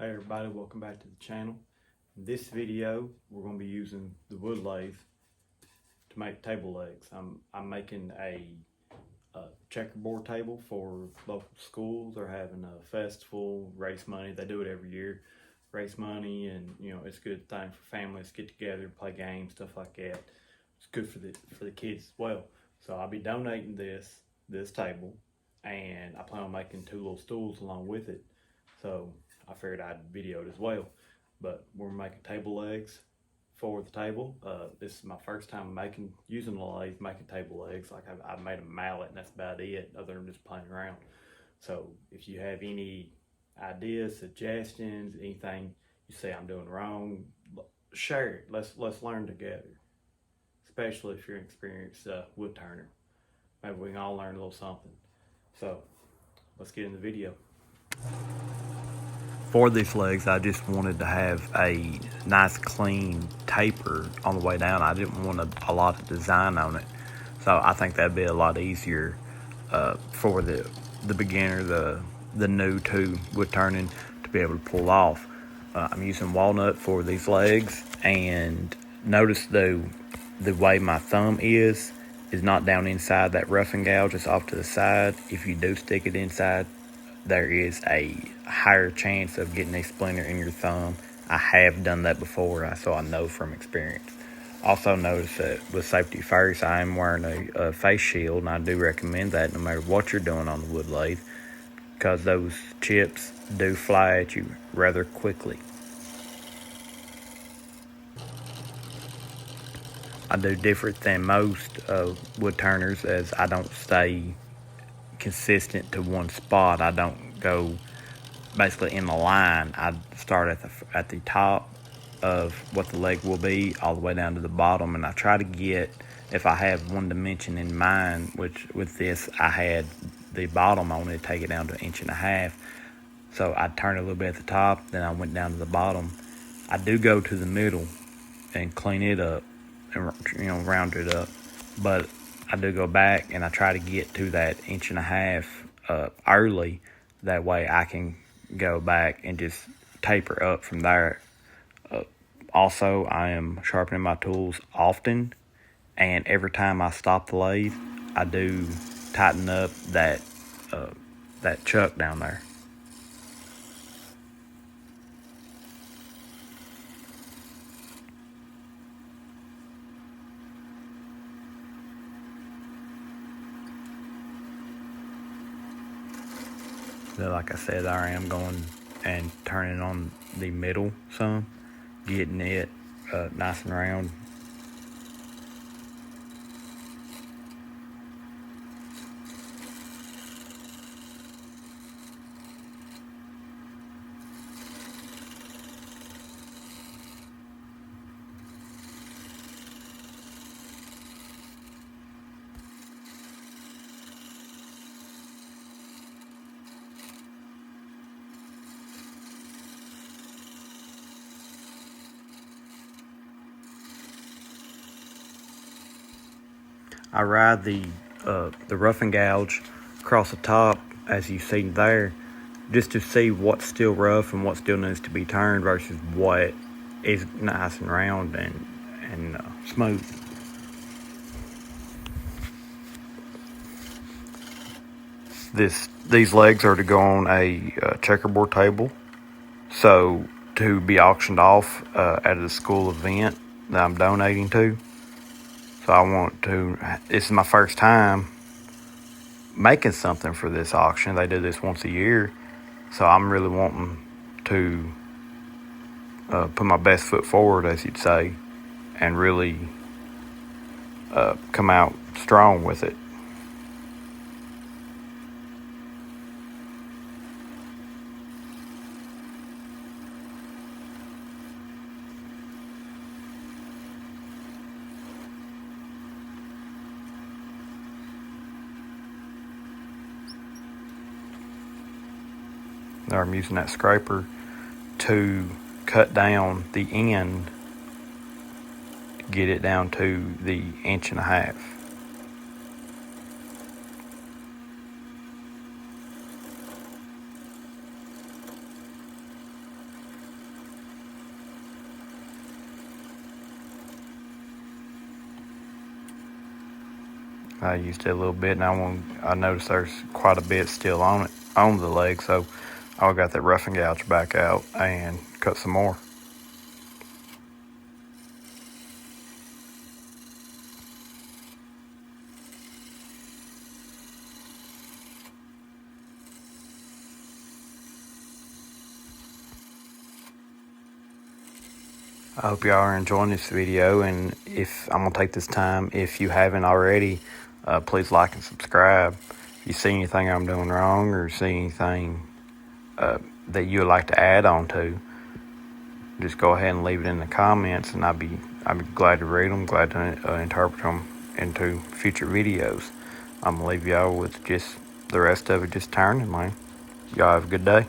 Hey everybody, welcome back to the channel. In this video, we're going to be using the wood lathe to make table legs. I'm making a checkerboard table for local schools. They're having a festival, raise money. They do it every year, raise money, and it's a good thing for families to get together, play games, stuff like that. It's good for the kids as well. So I'll be donating this table, and I plan on making 2 little stools along with it. So I figured I'd video it as well. But we're making table legs for the table. This is my first time using the lathe, making table legs. Like I've made a mallet and that's about it, other than just playing around. So if you have any ideas, suggestions, anything you say I'm doing wrong, share it. Let's learn together. Especially if you're an experienced wood turner. Maybe we can all learn a little something. So let's get in the video. For these legs, I just wanted to have a nice clean taper on the way down. I didn't want a lot of design on it. So I think that'd be a lot easier for the beginner, the new to wood turning, to be able to pull off. I'm using walnut for these legs, and notice though the way my thumb is not down inside that roughing gouge, it's off to the side. If you do stick it inside, there is a higher chance of getting a splinter in your thumb. I have done that before, so I know from experience. Also notice that with safety first, I am wearing a face shield, and I do recommend that no matter what you're doing on the wood lathe, because those chips do fly at you rather quickly. I do different than most wood turners, as I don't stay consistent to one spot. I don't go basically in the line. I start at the top of what the leg will be all the way down to the bottom, and I try to get, if I have one dimension in mind, which with this I had the bottom, I wanted to take it down to 1.5 inches. So I turned a little bit at the top, then I went down to the bottom. I do go to the middle and clean it up and round it up, but I do go back and I try to get to that 1.5 inches early. That way I can go back and just taper up from there. Also, I am sharpening my tools often, and every time I stop the lathe, I do tighten up that chuck down there. So like I said, I am going and turning on the middle some, getting it nice and round. I ride the rough and gouge across the top, as you see there, just to see what's still rough and what still needs to be turned versus what is nice and round and smooth. These legs are to go on a checkerboard table, so to be auctioned off at a school event that I'm donating to. So this is my first time making something for this auction. They do this once a year, so I'm really wanting to put my best foot forward, as you'd say, and really come out strong with it. There, I'm using that scraper to cut down the end, get it down to the 1.5 inches. I used it a little bit, and I noticed there's quite a bit still on it, on the leg, so I got that roughing gouge back out and cut some more. I hope y'all are enjoying this video, and if I'm gonna take this time, if you haven't already, please like and subscribe. If you see anything I'm doing wrong or see anything that you would like to add on to, just go ahead and leave it in the comments, and I'd be glad to read them, glad to interpret them into future videos. I'm gonna leave y'all with just the rest of it just turning, man. Y'all have a good day.